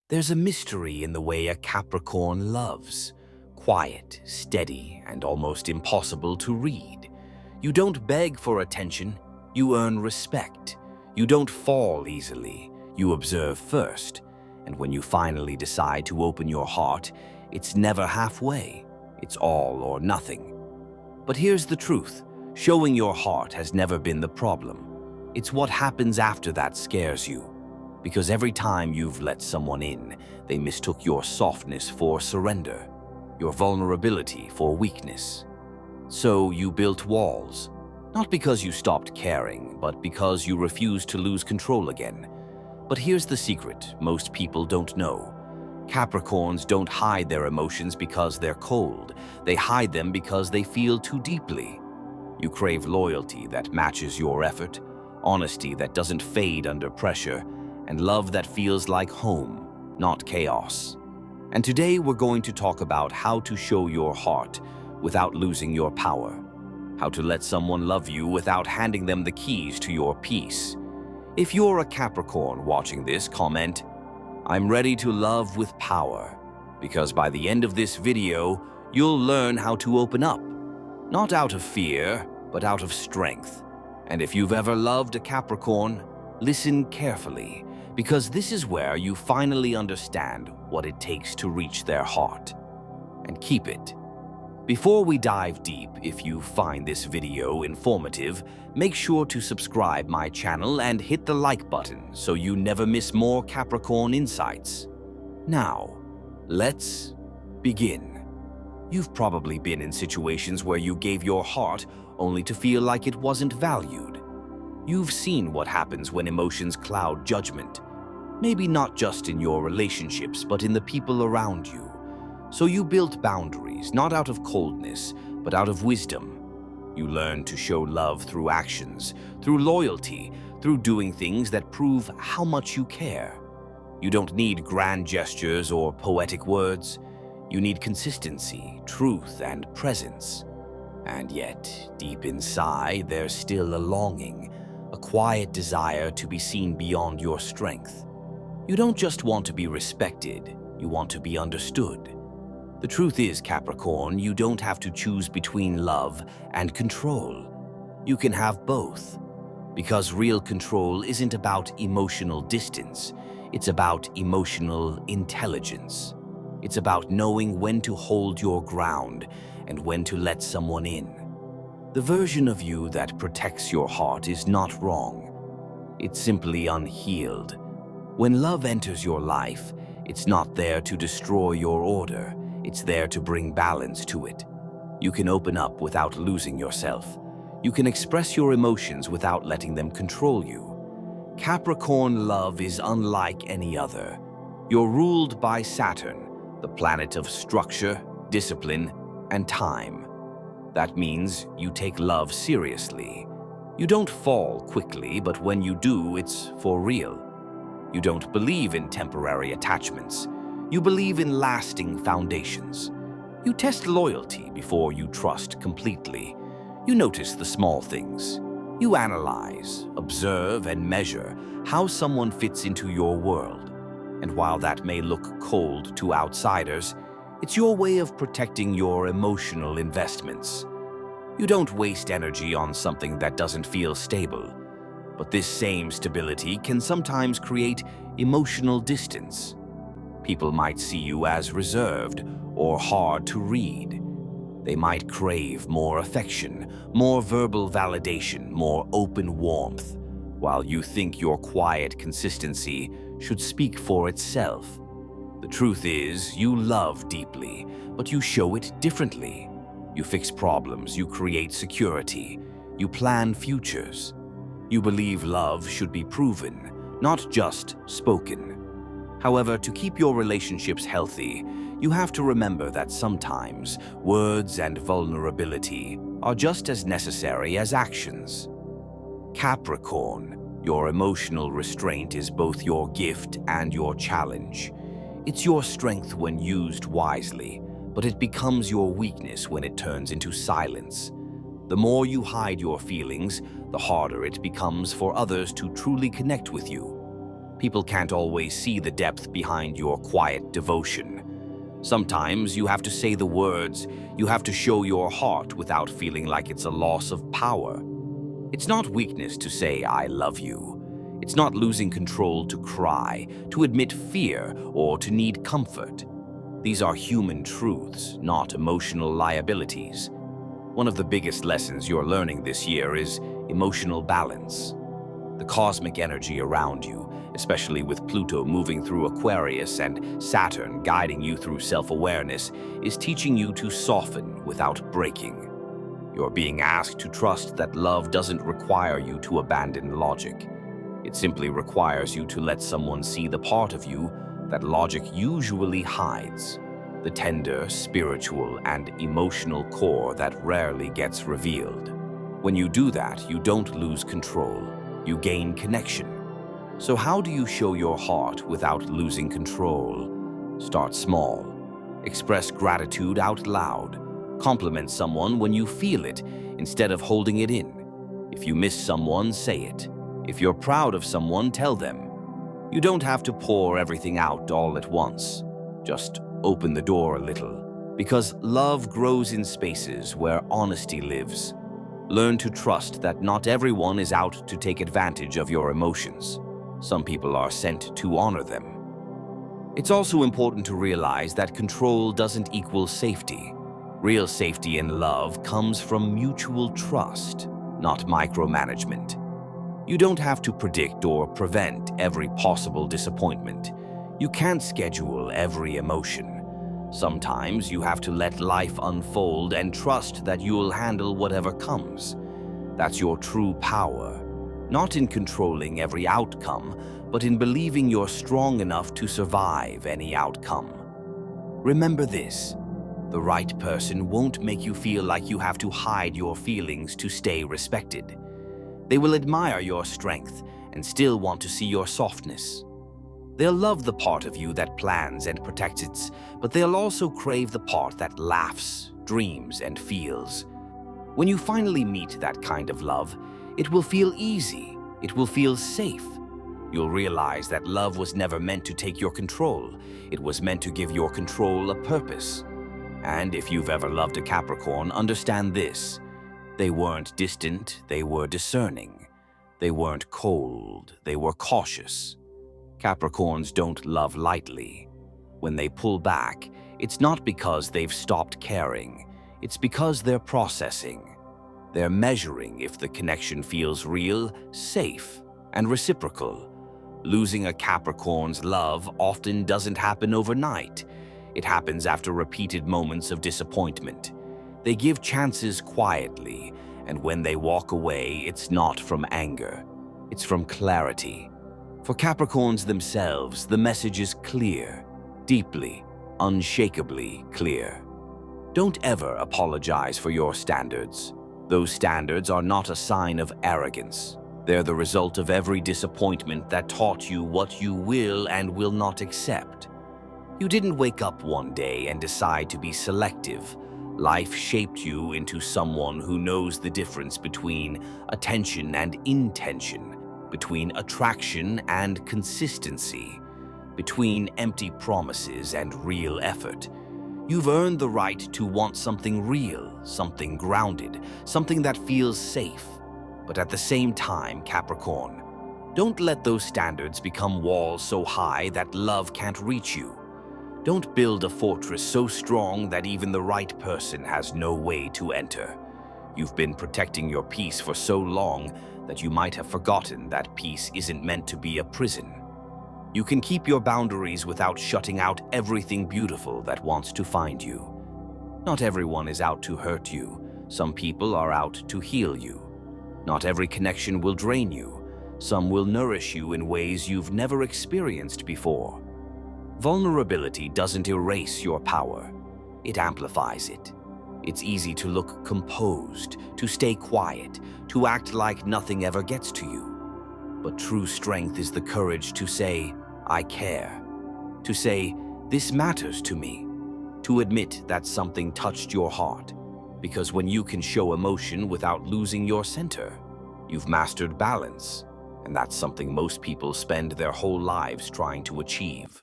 There's a mystery in the way a Capricorn loves. Quiet, steady, and almost impossible to read. You don't beg for attention, you earn respect. You don't fall easily, you observe first. And when you finally decide to open your heart, it's never halfway. It's all or nothing. But here's the truth. Showing your heart has never been the problem. It's what happens after that scares you. Because every time you've let someone in, they mistook your softness for surrender, your vulnerability for weakness. So you built walls, not because you stopped caring, but because you refused to lose control again. But here's the secret most people don't know. Capricorns don't hide their emotions because they're cold. They hide them because they feel too deeply. You crave loyalty that matches your effort, honesty that doesn't fade under pressure, and love that feels like home, not chaos. And today we're going to talk about how to show your heart without losing your power. How to let someone love you without handing them the keys to your peace. If you're a Capricorn watching this, comment, "I'm ready to love with power," because by the end of this video, you'll learn how to open up. Not out of fear, but out of strength. And if you've ever loved a Capricorn, listen carefully, because this is where you finally understand what it takes to reach their heart. And keep it. Before we dive deep, if you find this video informative, make sure to subscribe my channel and hit the like button so you never miss more Capricorn insights. Now, let's begin. You've probably been in situations where you gave your heart only to feel like it wasn't valued. You've seen what happens when emotions cloud judgment. Maybe not just in your relationships, but in the people around you. So you built boundaries, not out of coldness, but out of wisdom. You learned to show love through actions, through loyalty, through doing things that prove how much you care. You don't need grand gestures or poetic words. You need consistency, truth, and presence. And yet, deep inside, there's still a longing, a quiet desire to be seen beyond your strength. You don't just want to be respected, you want to be understood. The truth is, Capricorn, you don't have to choose between love and control. You can have both. Because real control isn't about emotional distance, it's about emotional intelligence. It's about knowing when to hold your ground and when to let someone in. The version of you that protects your heart is not wrong. It's simply unhealed. When love enters your life, it's not there to destroy your order. It's there to bring balance to it. You can open up without losing yourself. You can express your emotions without letting them control you. Capricorn love is unlike any other. You're ruled by Saturn, the planet of structure, discipline, and time. That means you take love seriously. You don't fall quickly, but when you do, it's for real. You don't believe in temporary attachments. You believe in lasting foundations. You test loyalty before you trust completely. You notice the small things. You analyze, observe, and measure how someone fits into your world. And while that may look cold to outsiders, it's your way of protecting your emotional investments. You don't waste energy on something that doesn't feel stable. But this same stability can sometimes create emotional distance. People might see you as reserved or hard to read. They might crave more affection, more verbal validation, more open warmth, while you think your quiet consistency should speak for itself. The truth is, you love deeply, but you show it differently. You fix problems, you create security, you plan futures. You believe love should be proven, not just spoken. However, to keep your relationships healthy, you have to remember that sometimes words and vulnerability are just as necessary as actions. Capricorn, your emotional restraint is both your gift and your challenge. It's your strength when used wisely, but it becomes your weakness when it turns into silence. The more you hide your feelings, the harder it becomes for others to truly connect with you. People can't always see the depth behind your quiet devotion. Sometimes you have to say the words, you have to show your heart without feeling like it's a loss of power. It's not weakness to say, "I love you." It's not losing control to cry, to admit fear, or to need comfort. These are human truths, not emotional liabilities. One of the biggest lessons you're learning this year is emotional balance. The cosmic energy around you, especially with Pluto moving through Aquarius and Saturn guiding you through self-awareness, is teaching you to soften without breaking. You're being asked to trust that love doesn't require you to abandon logic. It simply requires you to let someone see the part of you that logic usually hides, the tender, spiritual, and emotional core that rarely gets revealed. When you do that, you don't lose control, you gain connection. So how do you show your heart without losing control? Start small. Express gratitude out loud. Compliment someone when you feel it instead of holding it in. If you miss someone, say it. If you're proud of someone, tell them. You don't have to pour everything out all at once. Just open the door a little, because love grows in spaces where honesty lives. Learn to trust that not everyone is out to take advantage of your emotions. Some people are sent to honor them. It's also important to realize that control doesn't equal safety. Real safety in love comes from mutual trust, not micromanagement. You don't have to predict or prevent every possible disappointment. You can't schedule every emotion. Sometimes you have to let life unfold and trust that you'll handle whatever comes. That's your true power, not in controlling every outcome, but in believing you're strong enough to survive any outcome. Remember this: the right person won't make you feel like you have to hide your feelings to stay respected. They will admire your strength and still want to see your softness. They'll love the part of you that plans and protects it, but they'll also crave the part that laughs, dreams, and feels. When you finally meet that kind of love, it will feel easy, it will feel safe. You'll realize that love was never meant to take your control. It was meant to give your control a purpose. And if you've ever loved a Capricorn, understand this: they weren't distant, they were discerning. They weren't cold, they were cautious. Capricorns don't love lightly. When they pull back, it's not because they've stopped caring. It's because they're processing. They're measuring if the connection feels real, safe, and reciprocal. Losing a Capricorn's love often doesn't happen overnight. It happens after repeated moments of disappointment. They give chances quietly, and when they walk away, it's not from anger. It's from clarity. For Capricorns themselves, the message is clear, deeply, unshakably clear. Don't ever apologize for your standards. Those standards are not a sign of arrogance. They're the result of every disappointment that taught you what you will and will not accept. You didn't wake up one day and decide to be selective. Life shaped you into someone who knows the difference between attention and intention, between attraction and consistency, between empty promises and real effort. You've earned the right to want something real, something grounded, something that feels safe. But at the same time, Capricorn, don't let those standards become walls so high that love can't reach you. Don't build a fortress so strong that even the right person has no way to enter. You've been protecting your peace for so long that you might have forgotten that peace isn't meant to be a prison. You can keep your boundaries without shutting out everything beautiful that wants to find you. Not everyone is out to hurt you. Some people are out to heal you. Not every connection will drain you. Some will nourish you in ways you've never experienced before. Vulnerability doesn't erase your power. It amplifies it. It's easy to look composed, to stay quiet, to act like nothing ever gets to you. But true strength is the courage to say, "I care." To say, "This matters to me." To admit that something touched your heart. Because when you can show emotion without losing your center, you've mastered balance. and that's something most people spend their whole lives trying to achieve.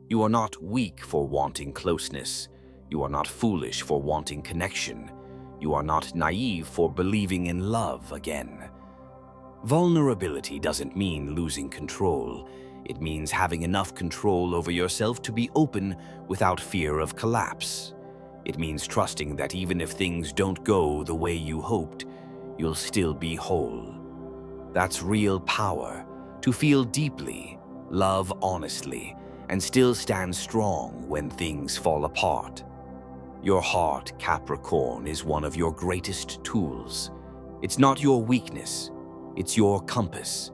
You are not weak for wanting closeness. You are not foolish for wanting connection. You are not naive for believing in love again. Vulnerability doesn't mean losing control. It means having enough control over yourself to be open without fear of collapse. It means trusting that even if things don't go the way you hoped, you'll still be whole. That's real power, to feel deeply, love honestly, and still stand strong when things fall apart. Your heart, Capricorn, is one of your greatest tools. It's not your weakness, it's your compass.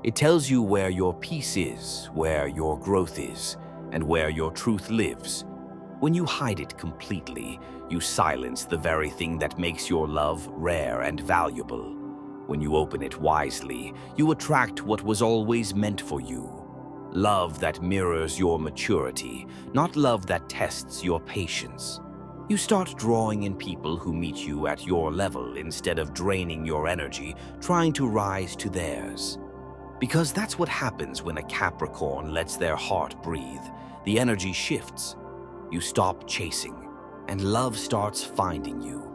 It tells you where your peace is, where your growth is, and where your truth lives. When you hide it completely, you silence the very thing that makes your love rare and valuable. When you open it wisely, you attract what was always meant for you. Love that mirrors your maturity, not love that tests your patience. You start drawing in people who meet you at your level instead of draining your energy, trying to rise to theirs. Because that's what happens when a Capricorn lets their heart breathe. The energy shifts. You stop chasing, and love starts finding you.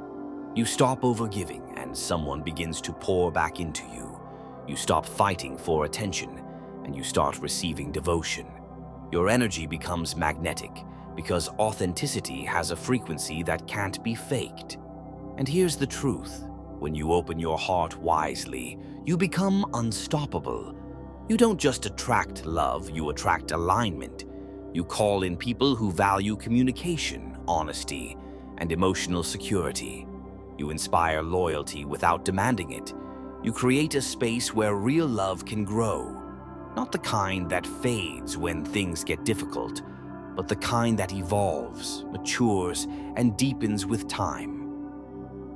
You stop overgiving, and someone begins to pour back into you. You stop fighting for attention, and you start receiving devotion. Your energy becomes magnetic, because authenticity has a frequency that can't be faked. And here's the truth. When you open your heart wisely, you become unstoppable. You don't just attract love, you attract alignment. You call in people who value communication, honesty, and emotional security. You inspire loyalty without demanding it. You create a space where real love can grow. Not the kind that fades when things get difficult, but the kind that evolves, matures, and deepens with time.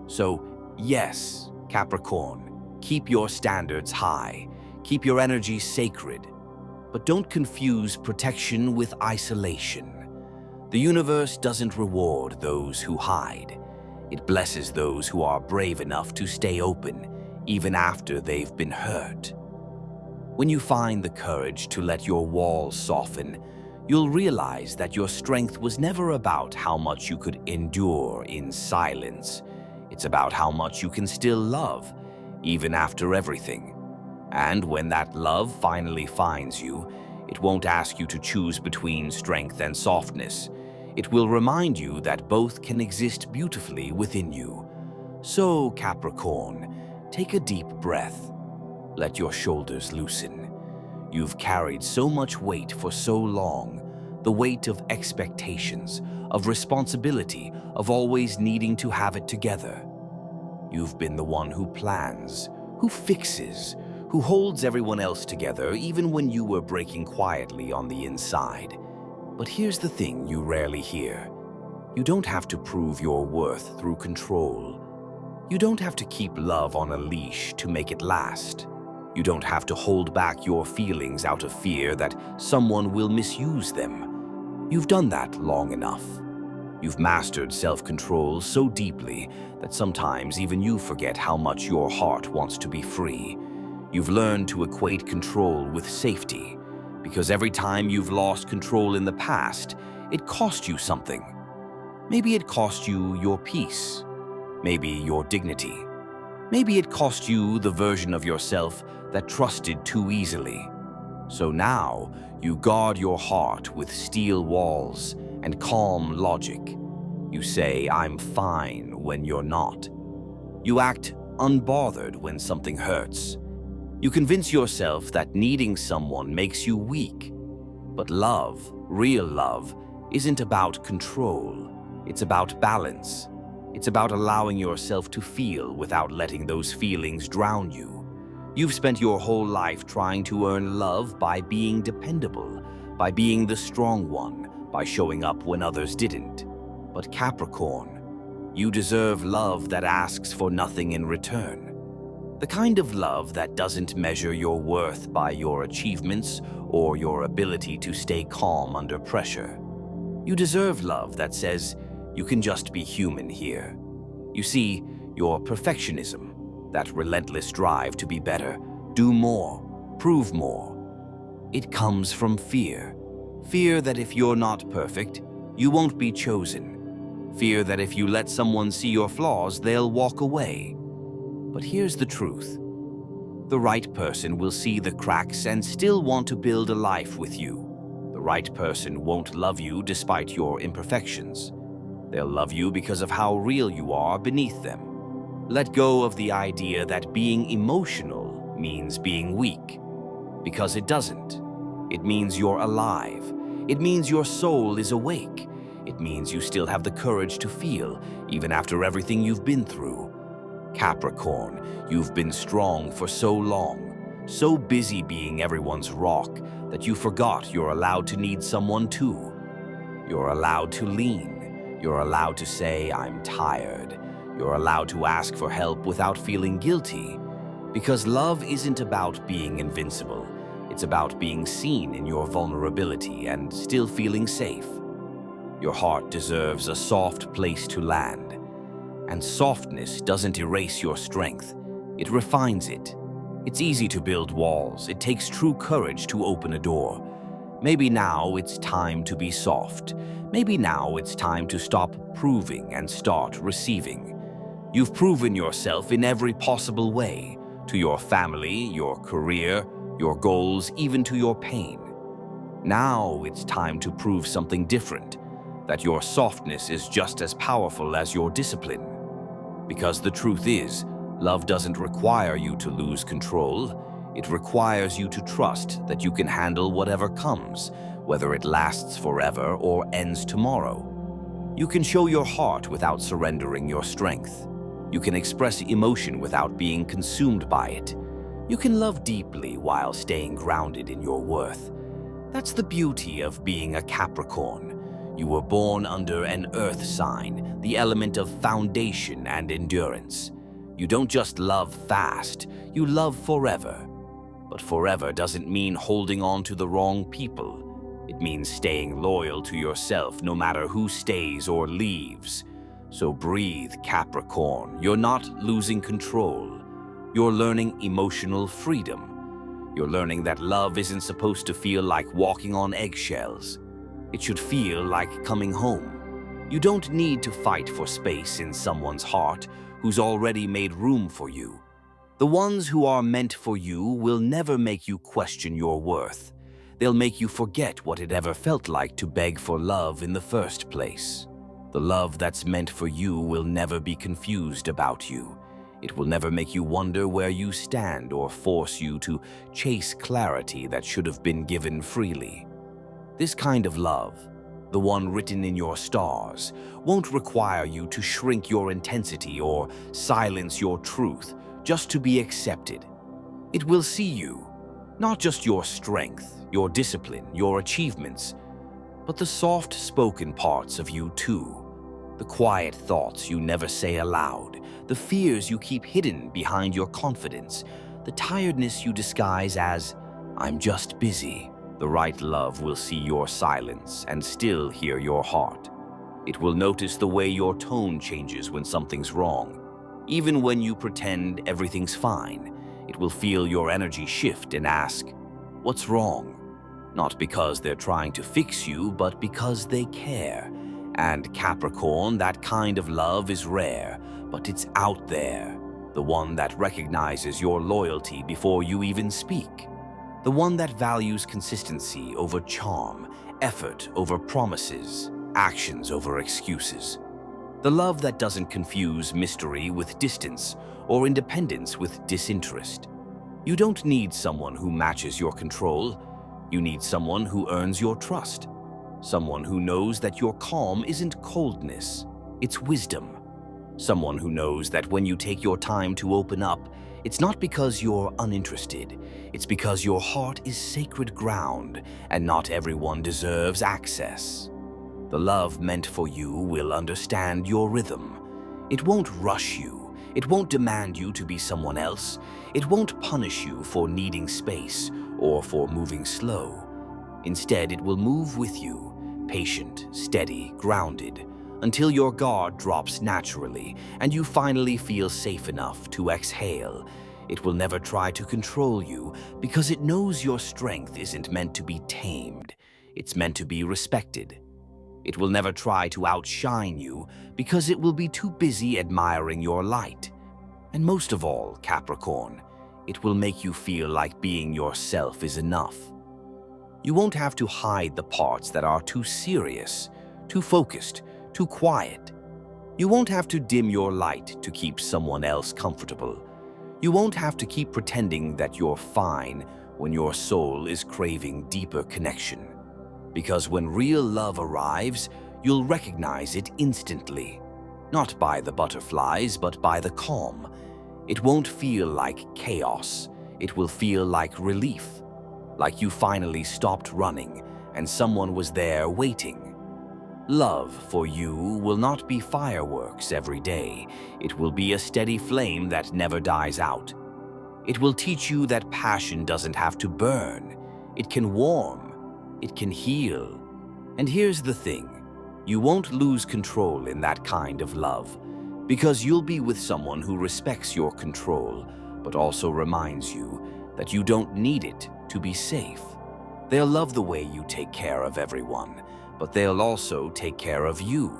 So, yes, Capricorn, keep your standards high, keep your energy sacred, but don't confuse protection with isolation. The universe doesn't reward those who hide. It blesses those who are brave enough to stay open, even after they've been hurt. When you find the courage to let your walls soften, you'll realize that your strength was never about how much you could endure in silence. It's about how much you can still love, even after everything. And when that love finally finds you, it won't ask you to choose between strength and softness. It will remind you that both can exist beautifully within you. So, Capricorn, take a deep breath. Let your shoulders loosen. You've carried so much weight for so long, the weight of expectations, of responsibility, of always needing to have it together. You've been the one who plans, who fixes, who holds everyone else together even when you were breaking quietly on the inside. But here's the thing you rarely hear. You don't have to prove your worth through control. You don't have to keep love on a leash to make it last. You don't have to hold back your feelings out of fear that someone will misuse them. You've done that long enough. You've mastered self-control so deeply that sometimes even you forget how much your heart wants to be free. You've learned to equate control with safety, because every time you've lost control in the past, it cost you something. Maybe it cost you your peace. Maybe your dignity. Maybe it cost you the version of yourself that trusted too easily. So now, you guard your heart with steel walls and calm logic. You say, "I'm fine," when you're not. You act unbothered when something hurts. You convince yourself that needing someone makes you weak. But love, real love, isn't about control. It's about balance. It's about allowing yourself to feel without letting those feelings drown you. You've spent your whole life trying to earn love by being dependable, by being the strong one, by showing up when others didn't. But Capricorn, you deserve love that asks for nothing in return. The kind of love that doesn't measure your worth by your achievements or your ability to stay calm under pressure. You deserve love that says, "You can just be human here." You see, your perfectionism, that relentless drive to be better, do more, prove more. It comes from fear. Fear that if you're not perfect, you won't be chosen. Fear that if you let someone see your flaws, they'll walk away. But here's the truth. The right person will see the cracks and still want to build a life with you. The right person won't love you despite your imperfections. They'll love you because of how real you are beneath them. Let go of the idea that being emotional means being weak, because it doesn't. It means you're alive. It means your soul is awake. It means you still have the courage to feel, even after everything you've been through. Capricorn, you've been strong for so long, so busy being everyone's rock that you forgot you're allowed to need someone too. You're allowed to lean. You're allowed to say, "I'm tired." You're allowed to ask for help without feeling guilty. Because love isn't about being invincible. It's about being seen in your vulnerability and still feeling safe. Your heart deserves a soft place to land. And softness doesn't erase your strength. It refines it. It's easy to build walls. It takes true courage to open a door. Maybe now it's time to be soft. Maybe now it's time to stop proving and start receiving. You've proven yourself in every possible way, to your family, your career, your goals, even to your pain. Now it's time to prove something different, that your softness is just as powerful as your discipline. Because the truth is, love doesn't require you to lose control. It requires you to trust that you can handle whatever comes, whether it lasts forever or ends tomorrow. You can show your heart without surrendering your strength. You can express emotion without being consumed by it. You can love deeply while staying grounded in your worth. That's the beauty of being a Capricorn. You were born under an earth sign, the element of foundation and endurance. You don't just love fast, you love forever. But forever doesn't mean holding on to the wrong people. It means staying loyal to yourself no matter who stays or leaves. So breathe, Capricorn. You're not losing control. You're learning emotional freedom. You're learning that love isn't supposed to feel like walking on eggshells. It should feel like coming home. You don't need to fight for space in someone's heart who's already made room for you. The ones who are meant for you will never make you question your worth. They'll make you forget what it ever felt like to beg for love in the first place. The love that's meant for you will never be confused about you. It will never make you wonder where you stand or force you to chase clarity that should have been given freely. This kind of love, the one written in your stars, won't require you to shrink your intensity or silence your truth just to be accepted. It will see you, not just your strength, your discipline, your achievements, but the soft-spoken parts of you too. The quiet thoughts you never say aloud, the fears you keep hidden behind your confidence, the tiredness you disguise as, "I'm just busy." The right love will see your silence and still hear your heart. It will notice the way your tone changes when something's wrong. Even when you pretend everything's fine, it will feel your energy shift and ask, "What's wrong?" Not because they're trying to fix you, but because they care. And Capricorn, that kind of love is rare, but it's out there. The one that recognizes your loyalty before you even speak. The one that values consistency over charm, effort over promises, actions over excuses. The love that doesn't confuse mystery with distance or independence with disinterest. You don't need someone who matches your control. You need someone who earns your trust. Someone who knows that your calm isn't coldness, it's wisdom. Someone who knows that when you take your time to open up, it's not because you're uninterested. It's because your heart is sacred ground and not everyone deserves access. The love meant for you will understand your rhythm. It won't rush you. It won't demand you to be someone else. It won't punish you for needing space or for moving slow. Instead, it will move with you, patient, steady, grounded, until your guard drops naturally and you finally feel safe enough to exhale. It will never try to control you because it knows your strength isn't meant to be tamed. It's meant to be respected. It will never try to outshine you because it will be too busy admiring your light. And most of all, Capricorn, it will make you feel like being yourself is enough. You won't have to hide the parts that are too serious, too focused, too quiet. You won't have to dim your light to keep someone else comfortable. You won't have to keep pretending that you're fine when your soul is craving deeper connection. Because when real love arrives, you'll recognize it instantly. Not by the butterflies, but by the calm. It won't feel like chaos. It will feel like relief. Like you finally stopped running and someone was there waiting. Love for you will not be fireworks every day. It will be a steady flame that never dies out. It will teach you that passion doesn't have to burn. It can warm. It can heal. And here's the thing. You won't lose control in that kind of love because you'll be with someone who respects your control, but also reminds you that you don't need it to be safe. They'll love the way you take care of everyone, but they'll also take care of you.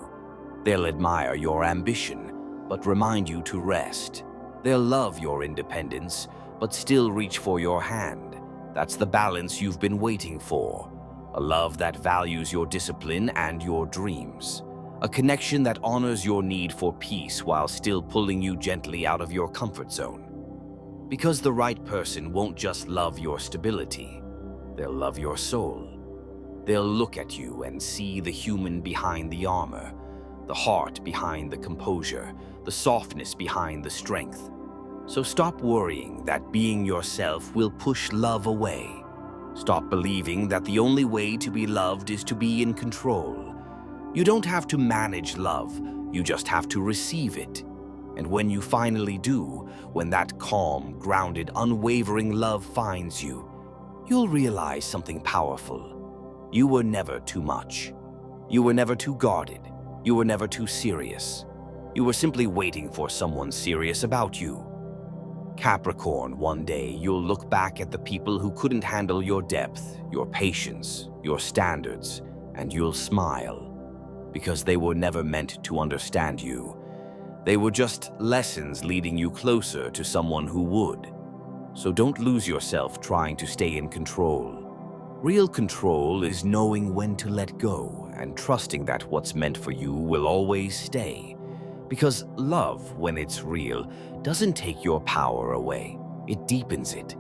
They'll admire your ambition, but remind you to rest. They'll love your independence, but still reach for your hand. That's the balance you've been waiting for. A love that values your discipline and your dreams. A connection that honors your need for peace while still pulling you gently out of your comfort zone. Because the right person won't just love your stability, they'll love your soul. They'll look at you and see the human behind the armor, the heart behind the composure, the softness behind the strength. So stop worrying that being yourself will push love away. Stop believing that the only way to be loved is to be in control. You don't have to manage love, you just have to receive it. And when you finally do, when that calm, grounded, unwavering love finds you, you'll realize something powerful. You were never too much. You were never too guarded. You were never too serious. You were simply waiting for someone serious about you. Capricorn, one day you'll look back at the people who couldn't handle your depth, your patience, your standards, and you'll smile. Because they were never meant to understand you. They were just lessons leading you closer to someone who would. So don't lose yourself trying to stay in control. Real control is knowing when to let go and trusting that what's meant for you will always stay. Because love, when it's real, doesn't take your power away. It deepens it.